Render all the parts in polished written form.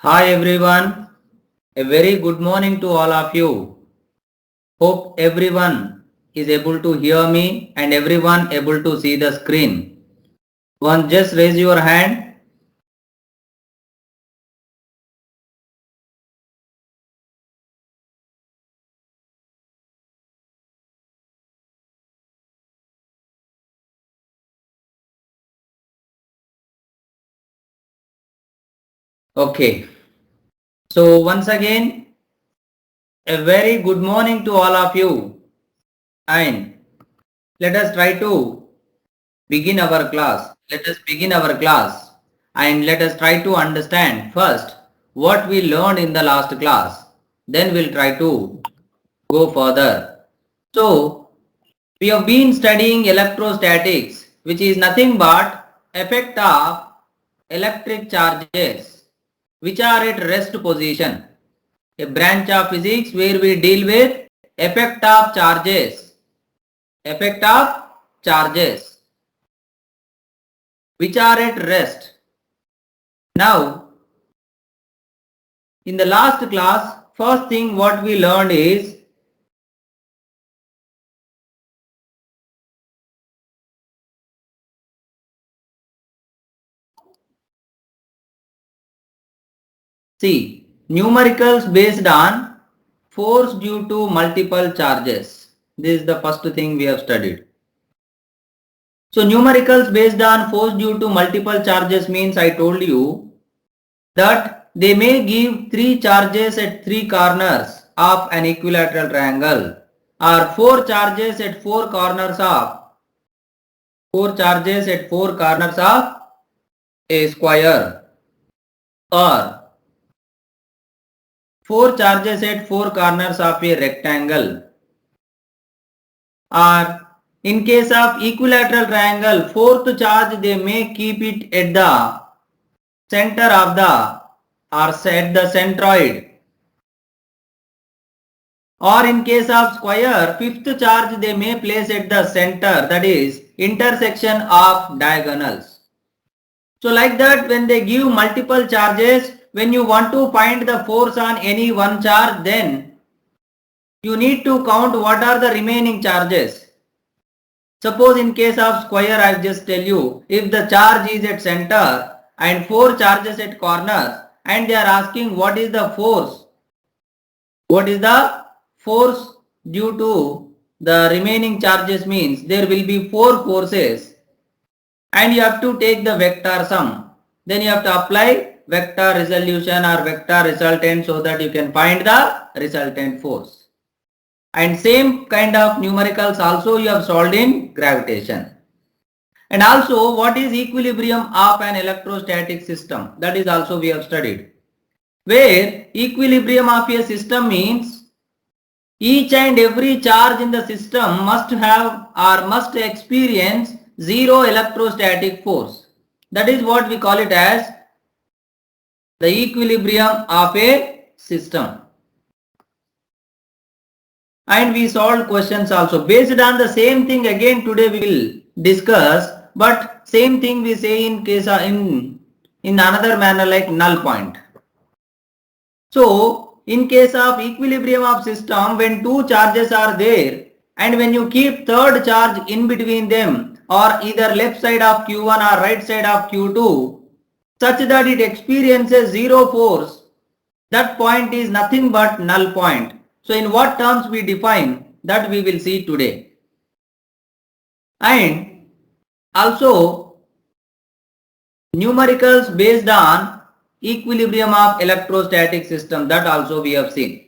Hi everyone, a very good morning to all of you. Hope everyone is able to hear me and everyone able to see the screen. One just raise your hand. Okay. So once again, a very good morning to all of you and let us try to begin our class. Let us begin our class and let us try to understand first what we learned in the last class. Then we'll try to go further. So we have been studying electrostatics, which is nothing but effect of electric charges which are at rest position. A branch of physics where we deal with effect of charges which are at rest. Now, in the last class, first thing what we learned is see numericals based on force due to multiple charges. This is the first thing we have studied. So numericals based on force due to multiple charges means I told you that they may give three charges at three corners of an equilateral triangle or four charges at four corners of a square or four charges at four corners of a rectangle, or in case of equilateral triangle, fourth charge they may keep it at the center of the or at the centroid, or in case of square, fifth charge they may place at the center, that is intersection of diagonals. So like that, when they give multiple charges, when you want to find the force on any one charge, then you need to count what are the remaining charges. Suppose in case of square, I just tell you, if the charge is at center and four charges at corners and they are asking what is the force, due to the remaining charges means there will be four forces and you have to take the vector sum. Then you have to apply vector resolution or vector resultant so that you can find the resultant force. And same kind of numericals also you have solved in gravitation. And also what is equilibrium of an electrostatic system, that is also we have studied. Where equilibrium of a system means each and every charge in the system must have or must experience zero electrostatic force. That is what we call it as the equilibrium of a system. And we solved questions also based on the same thing. Again today we will discuss, but same thing we say in case in another manner like null point. So in case of equilibrium of system, when two charges are there and when you keep third charge in between them or either left side of Q1 or right side of Q2 such that it experiences zero force, that point is nothing but null point. So in what terms we define, that we will see today. And also numericals based on equilibrium of electrostatic system, that also we have seen.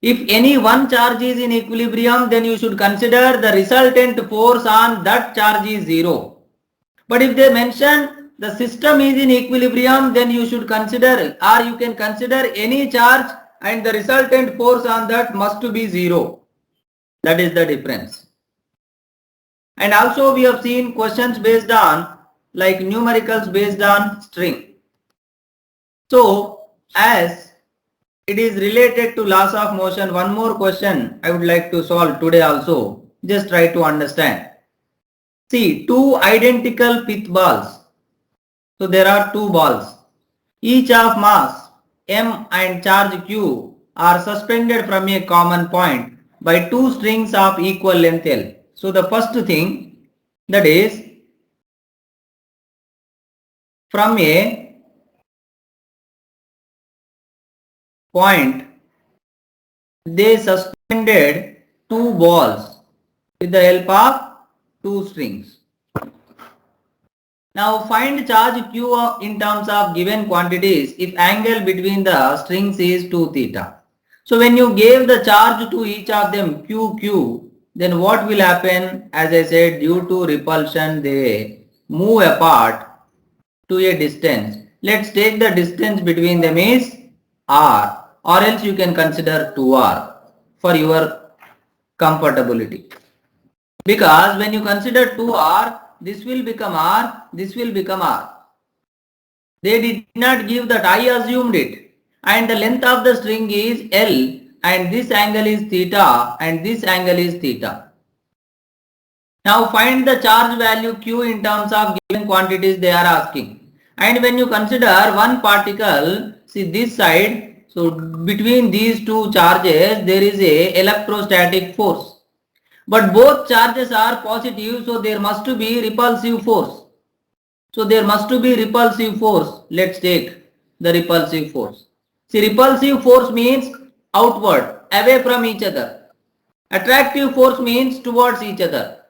If any one charge is in equilibrium, then you should consider the resultant force on that charge is zero. But if they mention the system is in equilibrium, then you should consider or you can consider any charge and the resultant force on that must be zero. That is the difference. And also we have seen questions based on like numericals based on string. So as it is related to laws of motion, one more question I would like to solve today also. Just try to understand. See, two identical pith balls. So there are two balls. Each of mass m and charge q are suspended from a common point by two strings of equal length L. So the first thing, that is, from a point they suspended two balls with the help of two strings. Now find charge q in terms of given quantities if angle between the strings is 2 theta. So when you gave the charge to each of them q, then what will happen? As I said, due to repulsion they move apart to a distance. Let's take the distance between them is r, or else you can consider 2r for your comfortability. Because when you consider 2r, this will become r, this will become r. They did not give that, I assumed it. And the length of the string is L, and this angle is theta, and this angle is theta. Now find the charge value q in terms of given quantities they are asking. And when you consider one particle, see this side, so between these two charges there is a electrostatic force. But both charges are positive, so there must be repulsive force. So there must be repulsive force. Let's take the repulsive force. See, repulsive force means outward, away from each other. Attractive force means towards each other.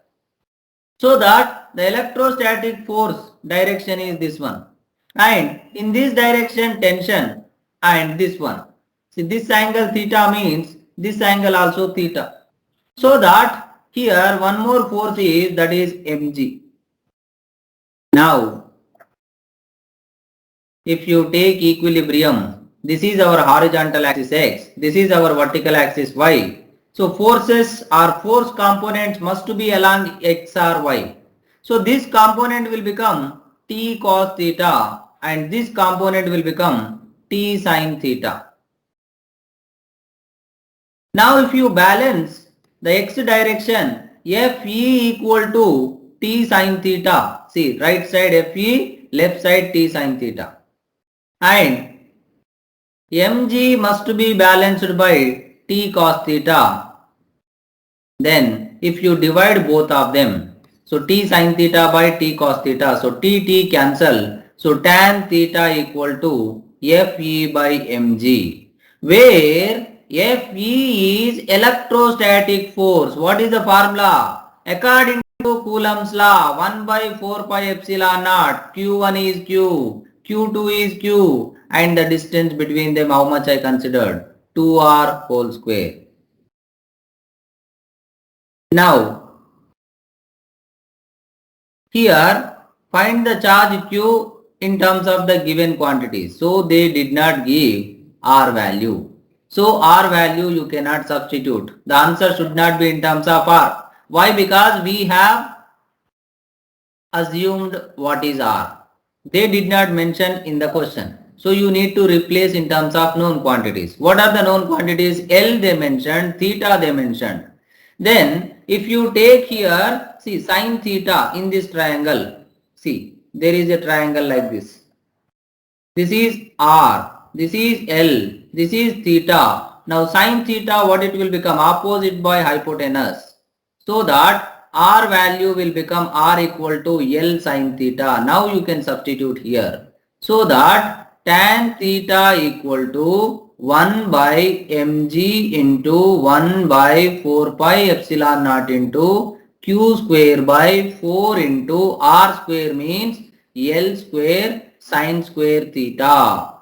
So that the electrostatic force direction is this one. And in this direction tension and this one. See, this angle theta means this angle also theta. So that here one more force is, that is mg. Now if you take equilibrium, this is our horizontal axis x, this is our vertical axis y. So forces or force components must be along x or y. So this component will become t cos theta and this component will become t sin theta. Now if you balance the x direction, Fe equal to t sin theta. See, right side Fe, left side t sin theta. And mg must be balanced by t cos theta. Then if you divide both of them, so t sin theta by t cos theta, so t cancel. So tan theta equal to Fe by mg, where Fe is electrostatic force. What is the formula? According to Coulomb's law, 1 by 4 pi epsilon naught, Q1 is Q, Q2 is Q, and the distance between them, how much I considered? 2r whole square. Now, here find the charge Q in terms of the given quantities. So they did not give R value. So R value you cannot substitute. The answer should not be in terms of R. Why? Because we have assumed what is R. They did not mention in the question. So you need to replace in terms of known quantities. What are the known quantities? L they mentioned, theta they mentioned. Then if you take here, see sin theta in this triangle. See, there is a triangle like this. This is R, this is L, this is theta. Now sin theta, what it will become? Opposite by hypotenuse. So that R value will become R equal to L sin theta. Now you can substitute here. So that tan theta equal to 1 by mg into 1 by 4 pi epsilon naught into q square by 4 into r square means L square sin square theta.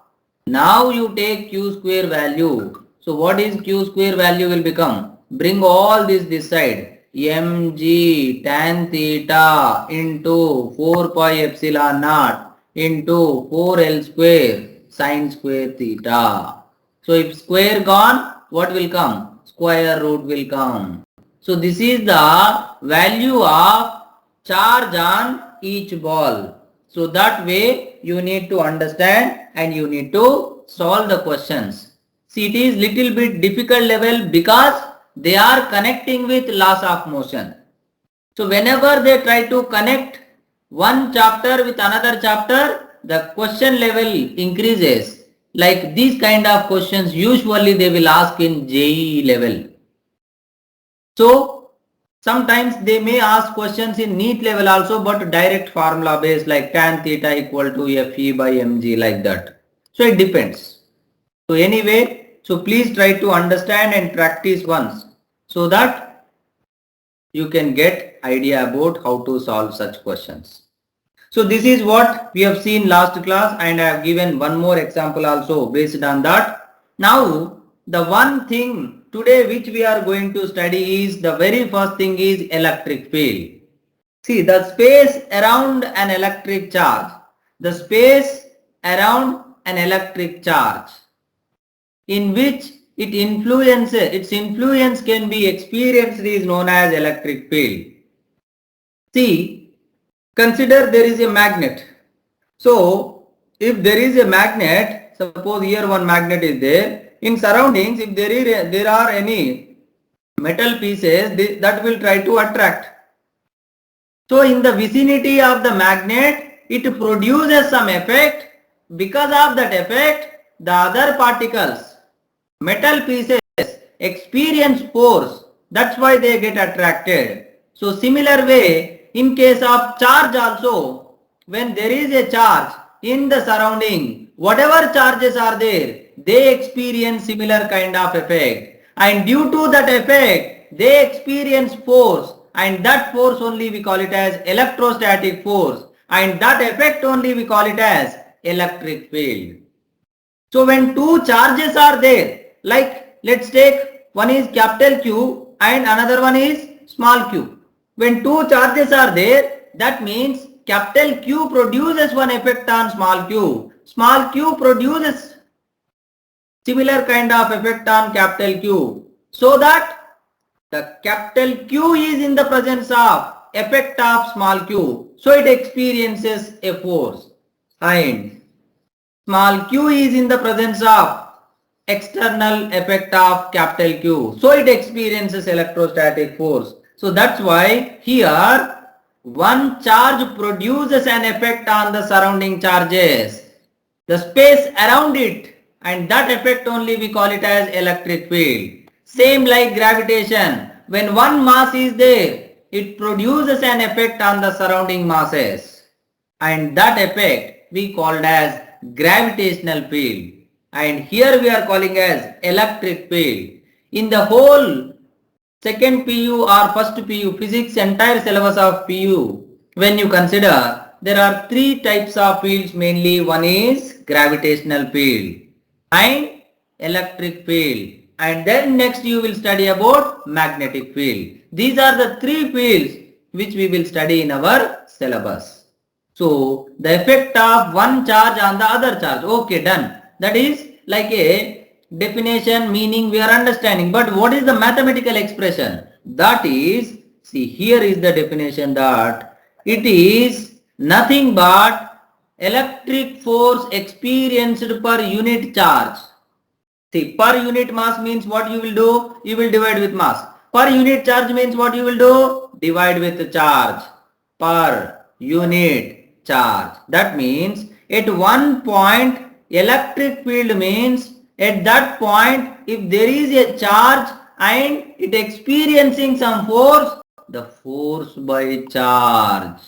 Now you take q square value. So what is q square value will become? Bring all this side. Mg tan theta into 4 pi epsilon naught into 4L square sin square theta. So if square gone, what will come? Square root will come. So this is the value of charge on each ball. So that way you need to understand and you need to solve the questions. See, it is little bit difficult level because they are connecting with laws of motion. So whenever they try to connect one chapter with another chapter, the question level increases, like these kind of questions usually they will ask in JEE level. So sometimes they may ask questions in NEET level also, but direct formula based, like tan theta equal to FE by mg, like that. So it depends. So anyway, so please try to understand and practice once, so that you can get idea about how to solve such questions. So this is what we have seen last class, and I have given one more example also based on that. Now the one thing today which we are going to study is, the very first thing is electric field. See, the space around an electric charge, the space around an electric charge in which its influence can be experienced is known as electric field. See, consider there is a magnet. So if there is a magnet, suppose here one magnet is there, in surroundings if there are any metal pieces, that will try to attract. So in the vicinity of the magnet, it produces some effect. Because of that effect, the other particles, metal pieces, experience force. That's why they get attracted. So similar way, in case of charge also, when there is a charge in the surrounding, whatever charges are there, they experience similar kind of effect. And due to that effect, they experience force, and that force only we call it as electrostatic force, and that effect only we call it as electric field. So when two charges are there, like let's take one is capital Q and another one is small q. When two charges are there, that means capital Q produces one effect on small q produces similar kind of effect on capital Q, so that the capital Q is in the presence of effect of small q, so it experiences a force, and small q is in the presence of external effect of capital Q, so it experiences electrostatic force. So that's why here one charge produces an effect on the surrounding charges, the space around it, and that effect only we call it as electric field. Same like gravitation, when one mass is there, it produces an effect on the surrounding masses, and that effect we called as gravitational field, and here we are calling as electric field. In the whole second PU or first PU physics entire syllabus of PU, when you consider, there are three types of fields mainly. One is gravitational field and electric field, and then next you will study about magnetic field. These are the three fields which we will study in our syllabus. So the effect of one charge on the other charge. Okay, done. That is like a definition, meaning we are understanding. But what is the mathematical expression? That is, see, here is the definition, that it is nothing but electric force experienced per unit charge. See, per unit mass means what you will do? You will divide with mass. Per unit charge means what you will do? Divide with charge. Per unit charge. That means at one point electric field means at that point if there is a charge and it experiencing some force, the force by charge.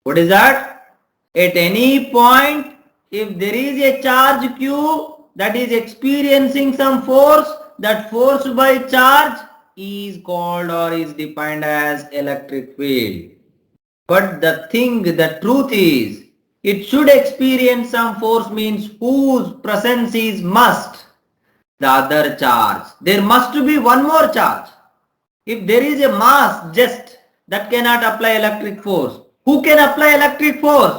What is that? At any point if there is a charge Q that is experiencing some force, that force by charge is called or is defined as electric field. But the truth is, it should experience some force means whose presence is must? The other charge. There must be one more charge. If there is a mass just, that cannot apply electric force. Who can apply electric force?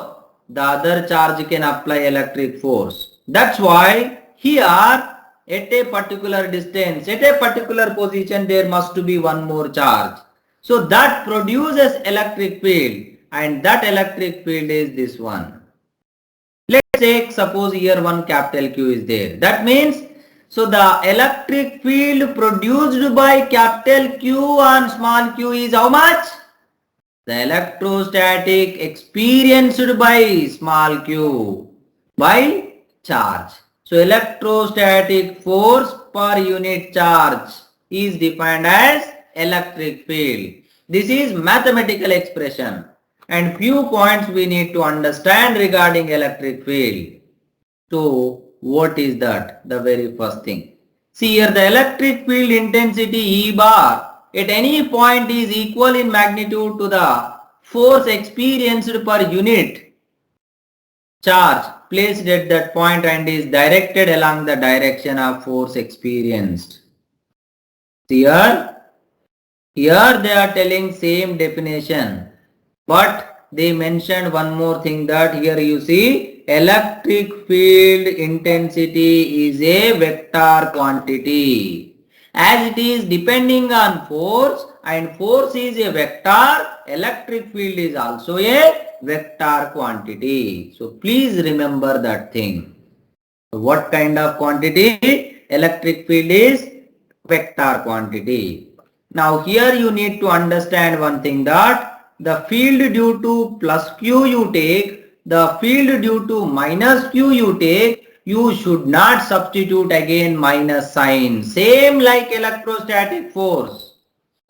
The other charge can apply electric force. That's why here at a particular distance, at a particular position, there must be one more charge. So that produces electric field, and that electric field is this one. Let's take, suppose here one capital Q is there. That means, so the electric field produced by capital Q on small q is how much? The electrostatic experienced by small q by charge. So electrostatic force per unit charge is defined as electric field. This is mathematical expression and few points we need to understand regarding electric field. So what is that? The very first thing. See here, the electric field intensity E bar at any point is equal in magnitude to the force experienced per unit charge placed at that point and is directed along the direction of force experienced. Here they are telling same definition, but they mentioned one more thing, that here you see electric field intensity is a vector quantity. As it is depending on force and force is a vector, electric field is also a vector quantity. So please remember that thing. What kind of quantity? Electric field is vector quantity. Now here you need to understand one thing, that the field due to plus q you take, the field due to minus q you take, you should not substitute again minus sign. Same like electrostatic force.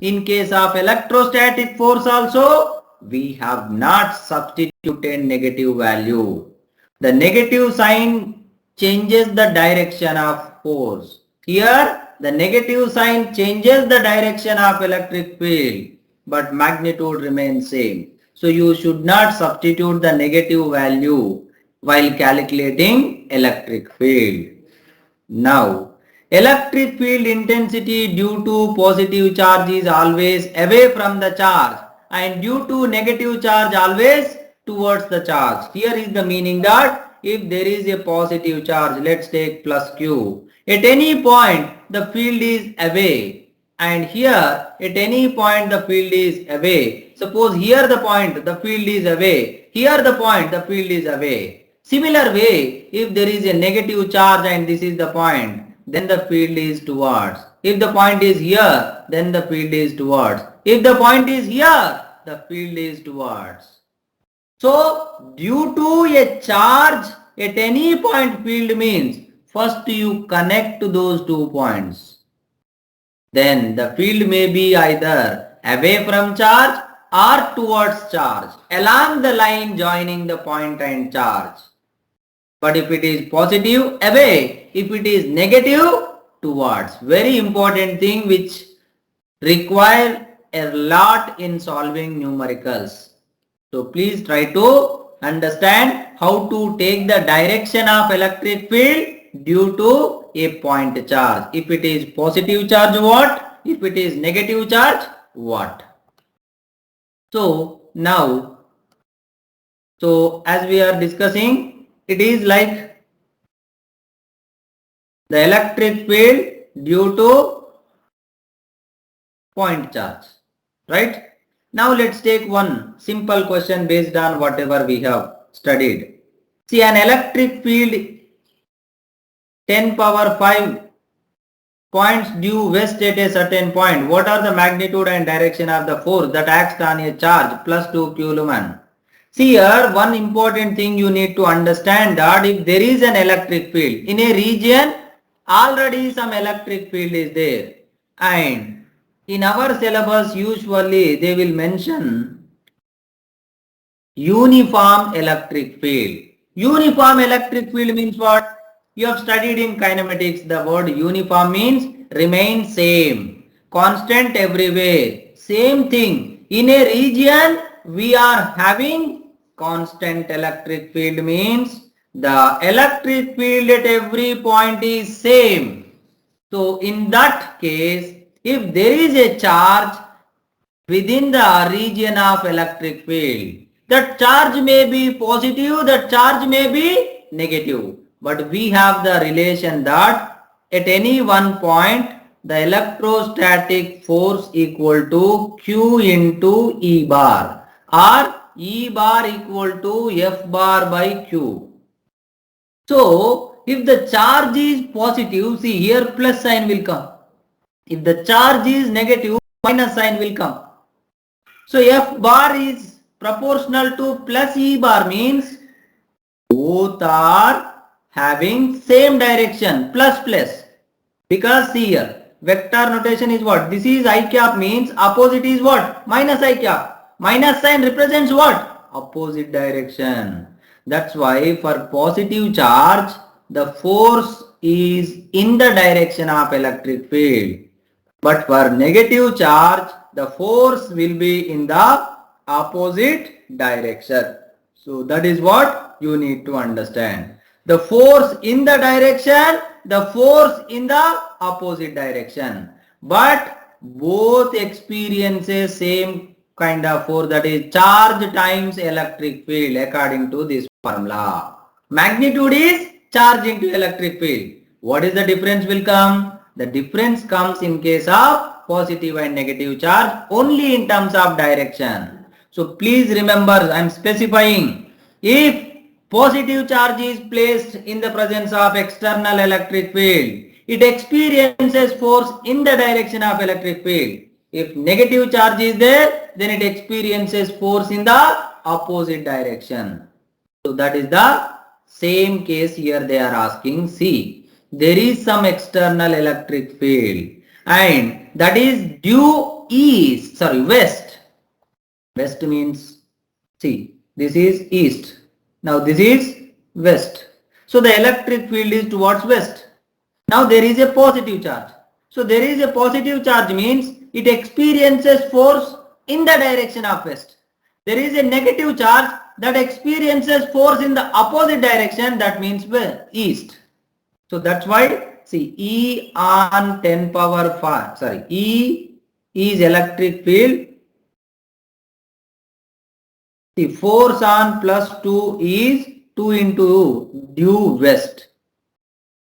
In case of electrostatic force also, we have not substituted negative value. The negative sign changes the direction of force. Here the negative sign changes the direction of electric field, but magnitude remains same. So you should not substitute the negative value while calculating electric field. Now, electric field intensity due to positive charge is always away from the charge and due to negative charge always towards the charge. Here is the meaning, that if there is a positive charge, let's take plus q. At any point the field is away, and here at any point the field is away. Suppose here the point the field is away, here the point the field is away. Similar way, if there is a negative charge and this is the point, then the field is towards. If the point is here, then the field is towards. If the point is here, the field is towards. So due to a charge at any point, field means first you connect to those 2 points. Then the field may be either away from charge or towards charge along the line joining the point and charge. But if it is positive, away. If it is negative, towards. Very important thing which require a lot in solving numericals. So please try to understand how to take the direction of electric field due to a point charge. If it is positive charge, what? If it is negative charge, what? So now, as we are discussing, it is like the electric field due to point charge, right? Now let's take one simple question based on whatever we have studied. See, an electric field 10 power 5 points due west at a certain point. What are the magnitude and direction of the force that acts on a charge plus 2 coulomb? See here, one important thing you need to understand, that if there is an electric field in a region, already some electric field is there, and in our syllabus usually they will mention uniform electric field. Uniform electric field means what? You have studied in kinematics, the word uniform means remain same, constant everywhere, same thing. In a region we are having constant electric field, means the electric field at every point is same. So in that case, if there is a charge within the region of electric field, that charge may be positive, that charge may be negative, but we have the relation that at any one point the electrostatic force equal to Q into E bar, or E bar equal to F bar by Q. So if the charge is positive, see here plus sign will come. If the charge is negative, minus sign will come. So F bar is proportional to plus E bar means both are having same direction, plus plus. Because see here, vector notation is what? This is I cap means opposite is what? Minus I cap. Minus sign represents what? Opposite direction. That's why for positive charge, the force is in the direction of electric field. But for negative charge, the force will be in the opposite direction. So that is what you need to understand. The force in the direction, the force in the opposite direction. But both experiences same kind of force, that is charge times electric field according to this formula. Magnitude is charge into electric field. What is the difference will come? The difference comes in case of positive and negative charge only in terms of direction. So please remember, I am specifying, if positive charge is placed in the presence of external electric field, it experiences force in the direction of electric field. If negative charge is there, then it experiences force in the opposite direction. So that is the same case here they are asking. See, there is some external electric field and that is due west. West means, see, this is east. Now this is west. So the electric field is towards west. Now there is a positive charge. So there is a positive charge means it experiences force in the direction of west. There is a negative charge that experiences force in the opposite direction, that means east. So that's why, see, E on 10 power 5, E is electric field. See, force on plus 2 is 2 into due west.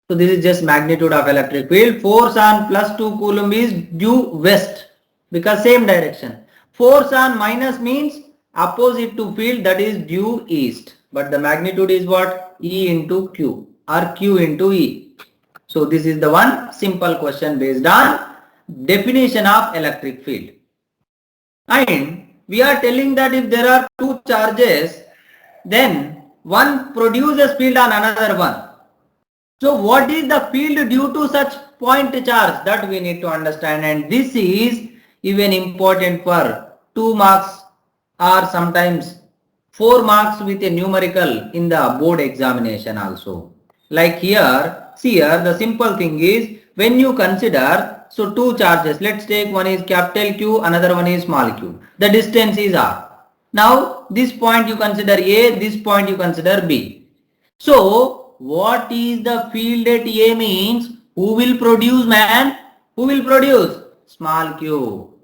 So this is just magnitude of electric field. Force on plus 2 coulomb is due west because same direction. Force on minus means opposite to field, that is due east. But the magnitude is what? E into Q or Q into E. So this is the one simple question based on definition of electric field. And we are telling that if there are two charges, then one produces field on another one. So what is the field due to such point charge? That we need to understand, and this is even important for 2 marks or sometimes 4 marks with a numerical in the board examination also. Like here, see here, the simple thing is when you consider, so two charges, let's take one is capital Q, another one is small q. The distance is R. Now this point you consider A, this point you consider B. So what is the field at A means who will produce man? Who will produce? Small q.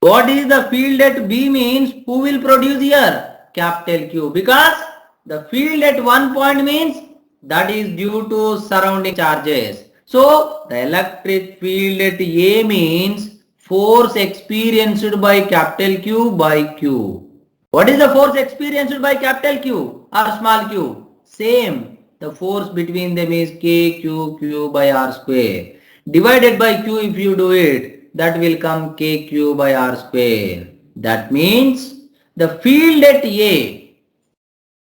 What is the field at B means who will produce here? Capital Q, because the field at one point means that is due to surrounding charges. So the electric field at A means force experienced by capital Q by Q. What is the force experienced by capital Q or small q? Same. The force between them is Q by R square. Divided by Q, if you do it, that will come KQ by R square. That means the field at A.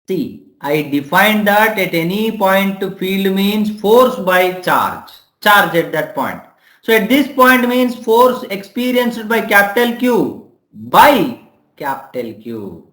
See, I defined that at any point field means force by charge. Charge at that point. So at this point means force experienced by capital Q by capital Q.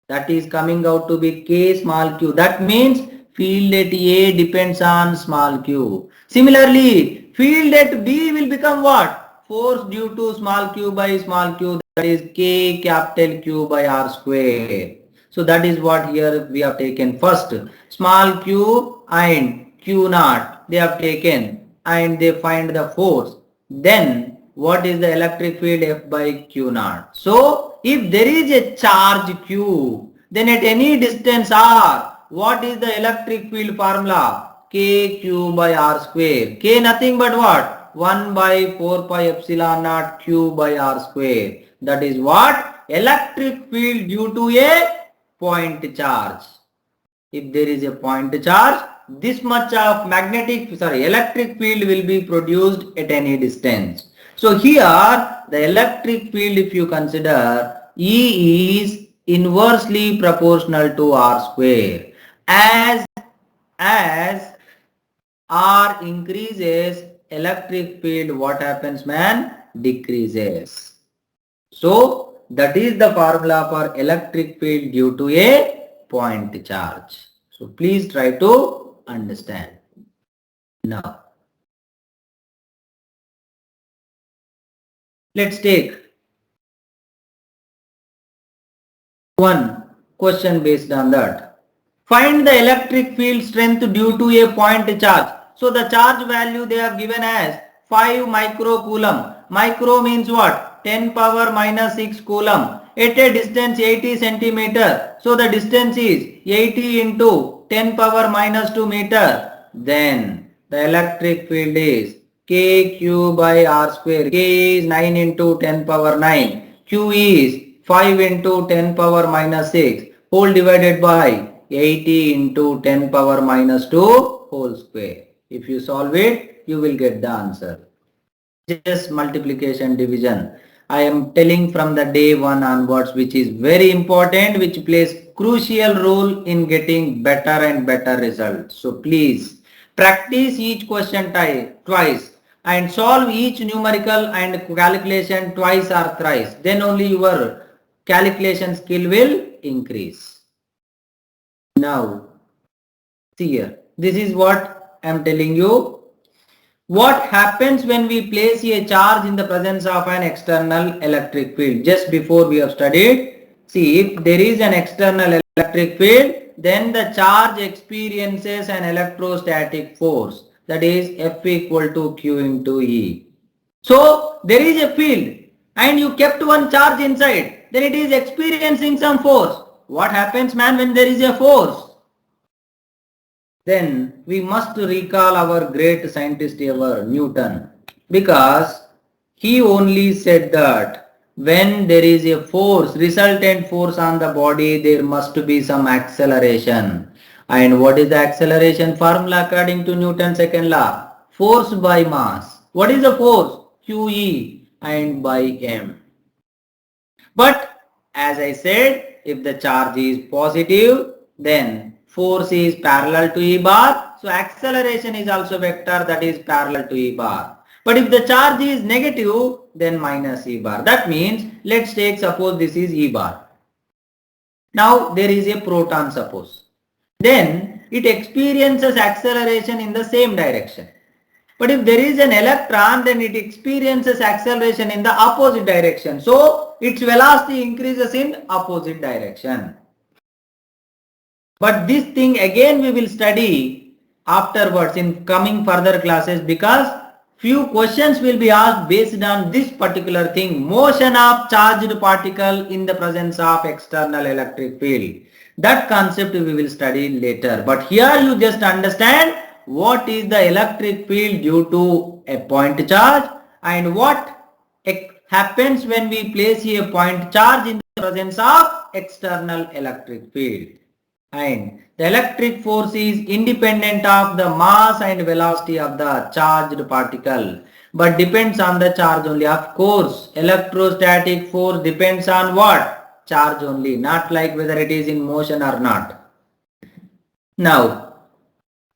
That is coming out to be K small q. That means field at A depends on small q. Similarly, field at B will become what? Force due to small q by small q, that is K capital Q by R square. So that is what here we have taken first. Small q and Q naught they have taken and they find the force. Then what is the electric field? F by Q naught. So if there is a charge Q, then at any distance R, what is the electric field formula? KQ by R square. K nothing but what? 1 by 4 pi epsilon naught Q by R square. That is what? Electric field due to a point charge. If there is a point charge, this much of electric field will be produced at any distance. So here the electric field, if you consider, E is inversely proportional to R square. As R increases, electric field, what happens, man? Decreases. So that is the formula for electric field due to a point charge. So please try to understand. Now, let's take one question based on that. Find the electric field strength due to a point charge. So the charge value they have given as 5 microcoulomb. Micro means what? 10 power minus 6 coulomb at a distance 80 centimeter. So the distance is 80 into 10 power minus 2 meter. Then the electric field is kq by r square. K is 9 into 10 power 9. Q is 5 into 10 power minus 6 whole divided by 80 into 10 power minus 2 whole square. If you solve it, you will get the answer. Just multiplication division. I am telling from the day one onwards, which is very important, which plays crucial role in getting better and better results. So please practice each question twice and solve each numerical and calculation twice or thrice. Then only your calculation skill will increase. Now, see here. This is what I am telling you. What happens when we place a charge in the presence of an external electric field? Just before we have studied, see, if there is an external electric field, then the charge experiences an electrostatic force, that is F equal to Q into E. So there is a field and you kept one charge inside, then it is experiencing some force. What happens, man, when there is a force? Then we must recall our great scientist ever, Newton, because he only said that when there is a force, resultant force on the body, there must be some acceleration. And what is the acceleration formula according to Newton's second law? Force by mass. What is the force? QE and by M. But as I said, if the charge is positive, then force is parallel to E bar. So acceleration is also vector that is parallel to E bar. But if the charge is negative, then minus E bar. That means, let's take, suppose this is E bar. Now there is a proton, suppose. Then it experiences acceleration in the same direction. But if there is an electron, then it experiences acceleration in the opposite direction. So its velocity increases in opposite direction. But this thing again we will study afterwards in coming further classes, because few questions will be asked based on this particular thing, motion of charged particle in the presence of external electric field. That concept we will study later. But here you just understand what is the electric field due to a point charge and what happens when we place a point charge in the presence of external electric field. And the electric force is independent of the mass and velocity of the charged particle, but depends on the charge only. Of course, electrostatic force depends on what? Charge only, not like whether it is in motion or not. Now,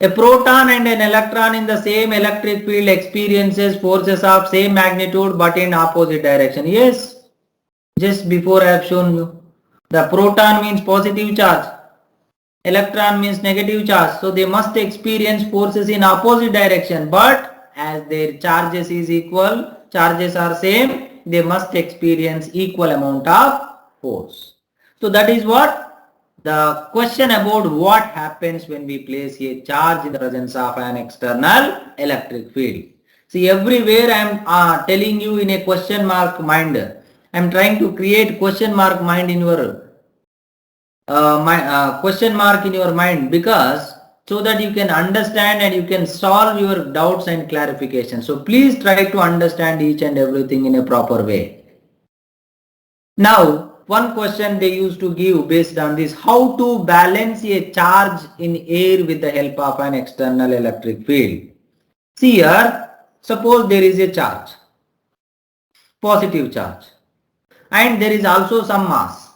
a proton and an electron in the same electric field experiences forces of same magnitude but in opposite direction. Yes, just before I have shown you. The proton means positive charge. Electron means negative charge. So they must experience forces in opposite direction. But as their charges is equal, charges are same, they must experience equal amount of force. So that is what the question about what happens when we place a charge in the presence of an external electric field. See, everywhere I am telling you in a question mark mind. I am trying to create question mark mind in your question mark in your mind, because so that you can understand and you can solve your doubts and clarification. So please try to understand each and everything in a proper way. Now, one question they used to give based on this, how to balance a charge in air with the help of an external electric field. See here, suppose there is a charge, positive charge, and there is also some mass.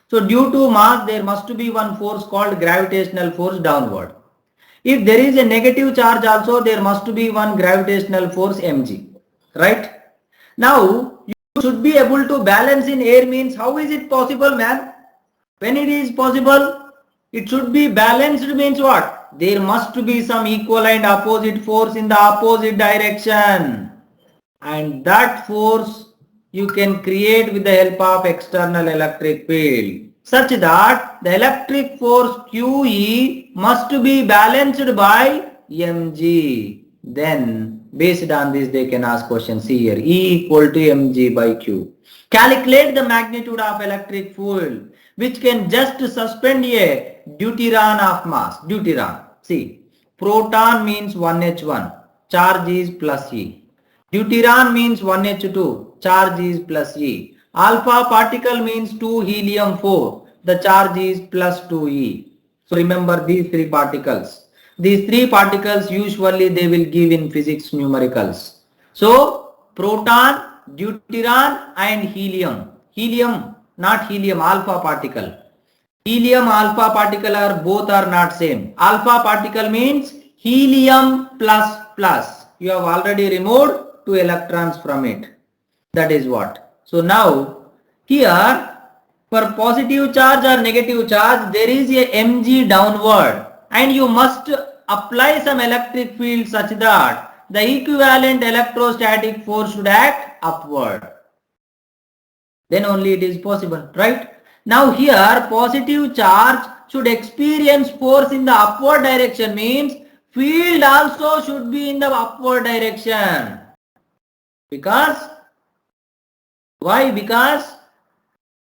So due to mass, there must be one force called gravitational force downward. If there is a negative charge also, there must be one gravitational force mg, right? Now, you should be able to balance in air means how is it possible, man? When it is possible, it should be balanced means what? There must be some equal and opposite force in the opposite direction. And that force you can create with the help of external electric field, such that the electric force QE must be balanced by mg. Then based on this they can ask questions. See here, E equal to mg by q. Calculate the magnitude of electric field which can just suspend a deuteron of mass. Deuteron. See, proton means 1h1, charge is plus E. Deuteron means 1h2, charge is plus E. Alpha particle means 2 helium-4, the charge is plus 2E. So remember these three particles. These three particles usually they will give in physics numericals. So proton, deuteron and helium. Helium, not helium, alpha particle. Helium alpha particle are both are not same. Alpha particle means helium plus plus. You have already removed 2 electrons from it. That is what. So now here for positive charge or negative charge there is a mg downward and you must apply some electric field such that the equivalent electrostatic force should act upward. Then only it is possible, right? Now here positive charge should experience force in the upward direction means field also should be in the upward direction. Because why? Because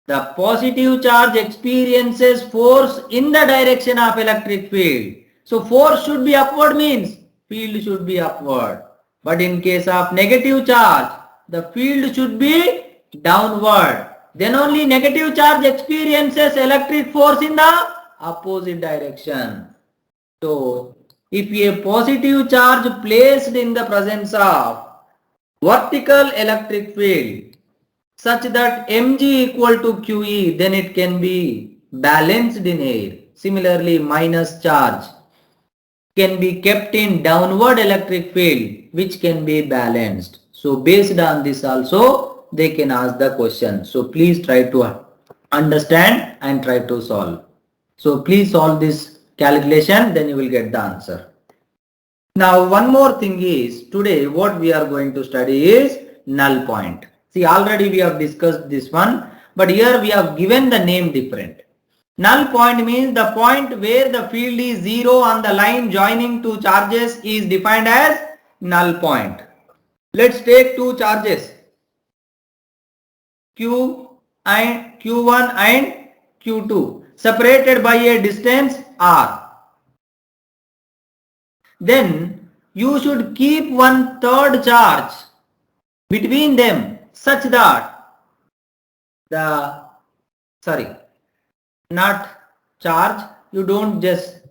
the positive charge experiences force in the direction of electric field. So force should be upward means field should be upward. But in case of negative charge, the field should be downward. Then only negative charge experiences electric force in the opposite direction. So if a positive charge placed in the presence of vertical electric field such that mg equal to QE, then it can be balanced in air. Similarly, minus charge can be kept in downward electric field which can be balanced. So based on this also they can ask the question. So please try to understand and try to solve. So please solve this calculation, then you will get the answer. Now one more thing is, today what we are going to study is null point. See, already we have discussed this one, but here we have given the name different. Null point means the point where the field is zero on the line joining two charges is defined as null point. Let's take two charges Q1 and Q2 separated by a distance R. Then you should keep one third charge between them such that not charge, you don't just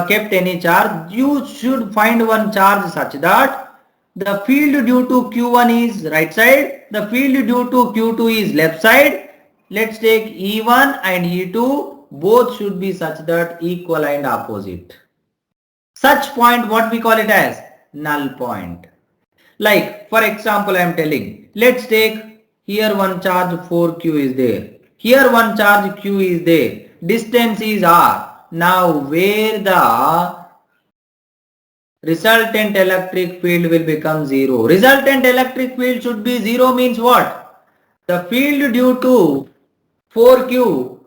kept any charge, you should find one charge such that the field due to Q1 is right side, the field due to Q2 is left side. Let's take E1 and E2, both should be such that equal and opposite. Such point what we call it as null point. Like for example I am telling, let's take here one charge 4Q is there, here one charge Q is there, distance is R. Now where the resultant electric field will become zero. Resultant electric field should be zero means what? The field due to 4Q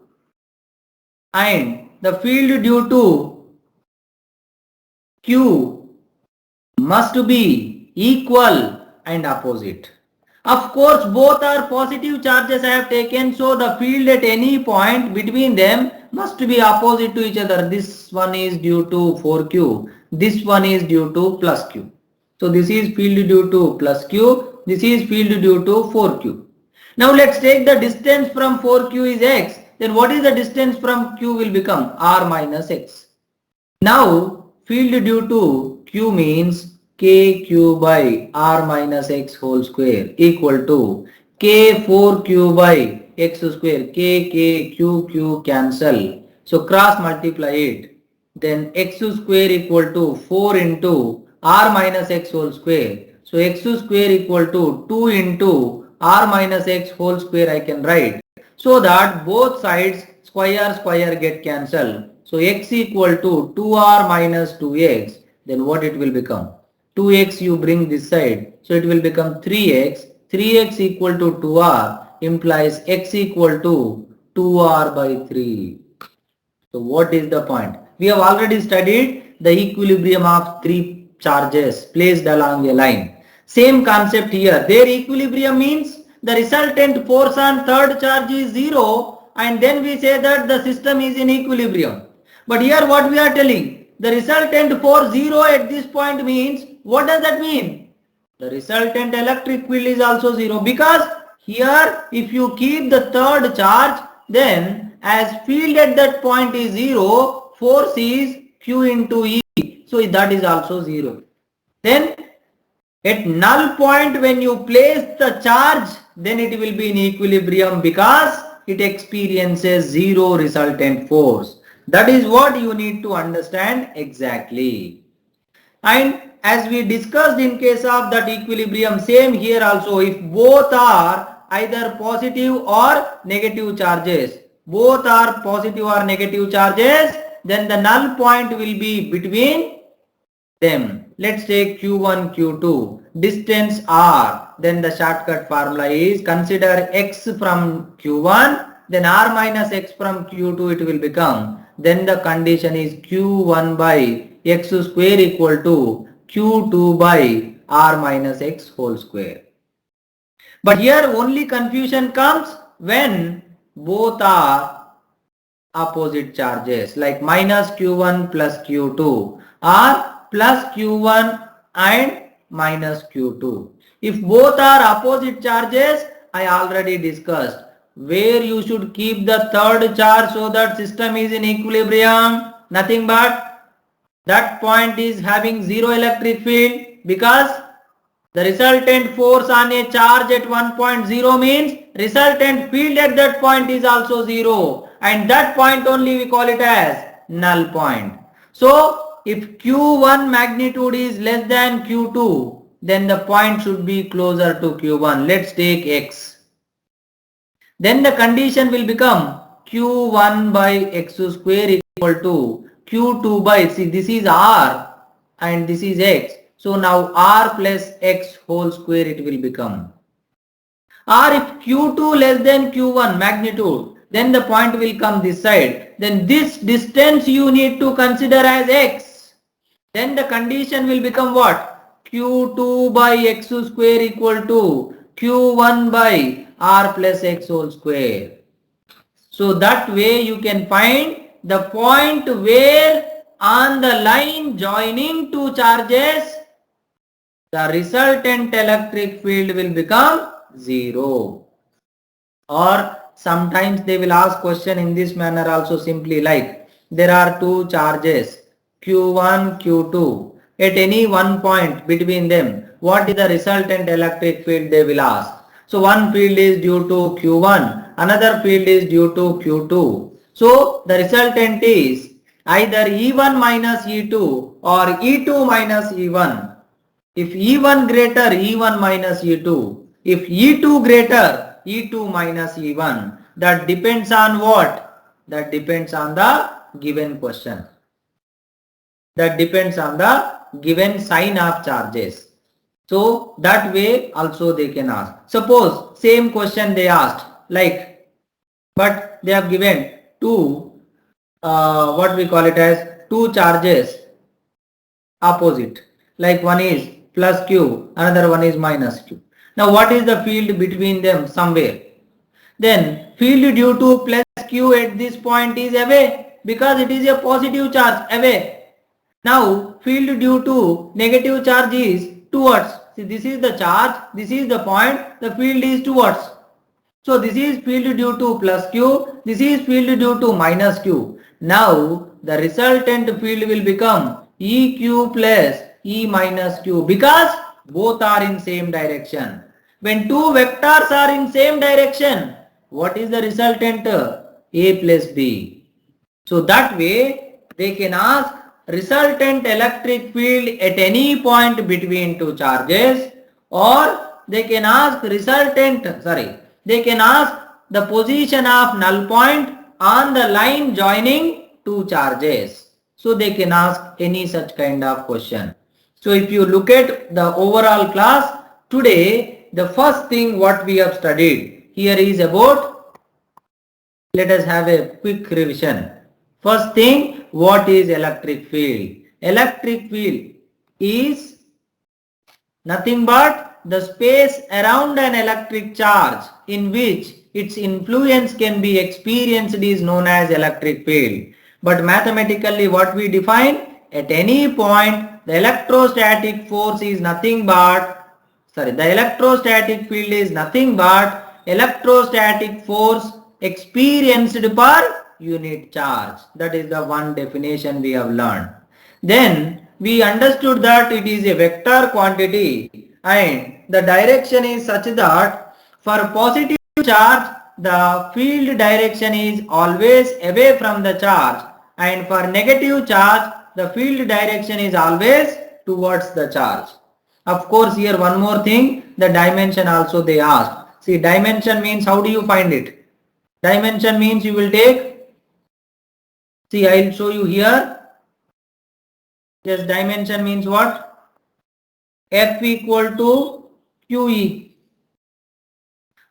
and the field due to Q must be equal and opposite. Of course both are positive charges I have taken, so the field at any point between them must be opposite to each other. This one is due to 4Q, this one is due to plus Q. So this is field due to plus Q, this is field due to 4Q. Now let's take the distance from 4Q is X, then what is the distance from Q will become R minus X. Now field due to Q means kq by r minus x whole square equal to k4q by x square. Q cancel. So cross multiply it. Then x square equal to 4 into r minus x whole square. So x square equal to 2 into r minus x whole square I can write. So that both sides square get cancelled. So x equal to 2r minus 2x. Then what it will become? 2x you bring this side. So it will become 3x. 3x equal to 2r implies x equal to 2r by 3. So what is the point? We have already studied the equilibrium of three charges placed along a line. Same concept here. Their equilibrium means the resultant force on third charge is 0 and then we say that the system is in equilibrium. But here what we are telling? The resultant force 0 at this point means, what does that mean? The resultant electric field is also 0 because here if you keep the third charge, then as field at that point is 0, force is Q into E. So that is also 0. Then at null point when you place the charge, then it will be in equilibrium because it experiences 0 resultant force. That is what you need to understand exactly. And as we discussed in case of that equilibrium, same here also, if both are either positive or negative charges, both are positive or negative charges, then the null point will be between them. Let's take Q1, Q2, distance R, then the shortcut formula is consider x from Q1, then R minus x from Q2 it will become, then the condition is Q1 by x square equal to Q2 by R minus x whole square. But here only confusion comes when both are opposite charges, like minus Q1 plus Q2 or plus Q1 and minus Q2. If both are opposite charges, I already discussed where you should keep the third charge so that system is in equilibrium. Nothing but that point is having 0 electric field because the resultant force on a charge at 1.0 means resultant field at that point is also 0 and that point only we call it as null point. So if Q1 magnitude is less than Q2, then the point should be closer to Q1. Let's take X. Then the condition will become Q1 by X square equal to Q2 by, see this is R and this is X. So now R plus X whole square it will become. Or if Q2 less than Q1 magnitude, then the point will come this side. Then this distance you need to consider as X. Then the condition will become what? Q2 by X square equal to Q1 by R plus X whole square. So that way you can find the point where on the line joining two charges, the resultant electric field will become 0. Or sometimes they will ask question in this manner also, simply like there are two charges Q1, Q2. At any one point between them, what is the resultant electric field they will ask. So one field is due to Q1, another field is due to Q2. So the resultant is either E1 minus E2 or E2 minus E1. If E1 greater, E1 minus E2. If E2 greater, E2 minus E1. That depends on what? That depends on the given question. That depends on the given sign of charges. So that way also they can ask. Suppose same question they asked, like, but they have given two, what we call it as two charges opposite. Like one is plus Q, another one is minus Q. Now what is the field between them? Somewhere. Then field due to plus Q at this point is away because it is a positive charge, away. Now field due to negative charge is towards. See, this is the charge, this is the point, the field is towards. So this is field due to plus Q, this is field due to minus Q. Now the resultant field will become EQ plus E minus Q, because both are in same direction. When two vectors are in same direction, what is the resultant? A plus B. So that way they can ask resultant electric field at any point between two charges, or they can ask they can ask the position of null point on the line joining two charges. So they can ask any such kind of question. So if you look at the overall class today, the first thing what we have studied here is about, let us have a quick revision. First thing, what is electric field? Electric field is nothing but the space around an electric charge in which its influence can be experienced is known as electric field. But mathematically what we define, at any point the electrostatic force is nothing but, the electrostatic field is nothing but electrostatic force experienced per unit charge. That is the one definition we have learned. Then we understood that it is a vector quantity and the direction is such that for positive charge the field direction is always away from the charge, and for negative charge the field direction is always towards the charge. Of course, here one more thing, the dimension also they asked. See, dimension means how do you find it? Dimension means you will take, see, I will show you here. Yes, dimension means what? F equal to QE.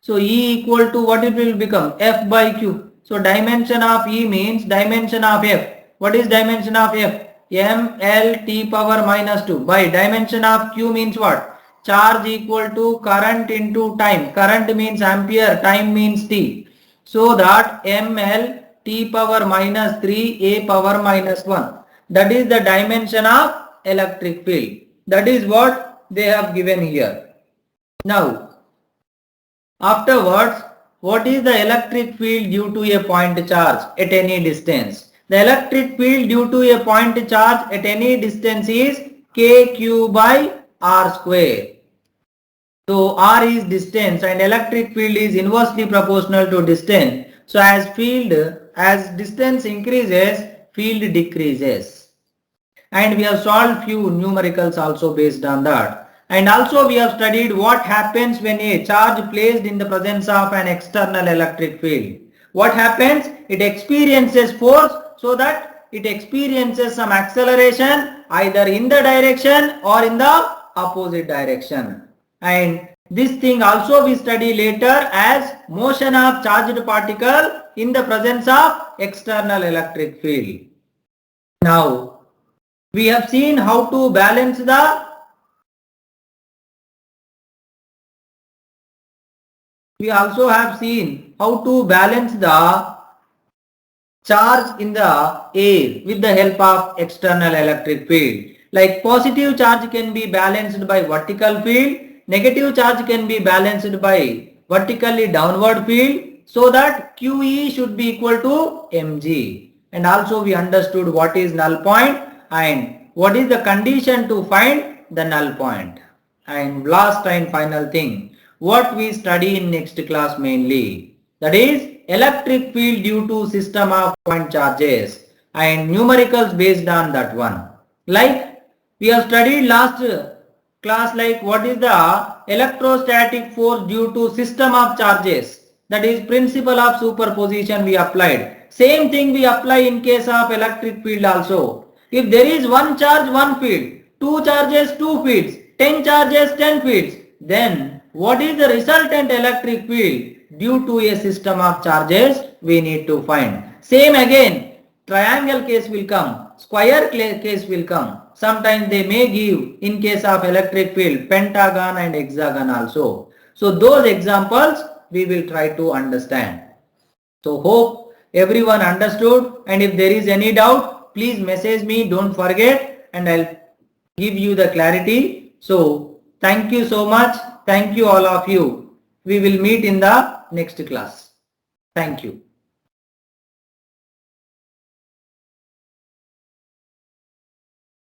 So E equal to what it will become? F by Q. So dimension of E means dimension of F. What is dimension of F? ml t power minus 2 by dimension of Q means what? Charge equal to current into time. Current means ampere, time means t. So that ml t power minus 3 a power minus 1. That is the dimension of electric field. That is what they have given here. Now, afterwards, what is the electric field due to a point charge at any distance? The electric field due to a point charge at any distance is kq by r square. So r is distance and electric field is inversely proportional to distance. So as distance increases, field decreases. And we have solved few numericals also based on that. And also we have studied what happens when a charge placed in the presence of an external electric field. What happens? It experiences force, so that it experiences some acceleration either in the direction or in the opposite direction. And this thing also we study later as motion of charged particle in the presence of external electric field. Now, we have seen how to balance the we also have seen how to balance the charge in the air with the help of external electric field. Like positive charge can be balanced by vertical field, negative charge can be balanced by vertically downward field, so that QE should be equal to mg. And also we understood what is null point and what is the condition to find the null point. And last and final thing, what we study in next class mainly, that is electric field due to system of point charges and numericals based on that one. Like we have studied last class, like what is the electrostatic force due to system of charges, that is principle of superposition we applied. Same thing we apply in case of electric field also. If there is one charge, one field, two charges, two fields, 10 charges, 10 fields, then what is the resultant electric field due to a system of charges we need to find. Same again, triangle case will come, square case will come. Sometimes they may give in case of electric field pentagon and hexagon also. So those examples we will try to understand. So hope everyone understood, and if there is any doubt, please message me, don't forget, and I'll give you the clarity. So thank you so much. Thank you all of you. We will meet in the next class. Thank you.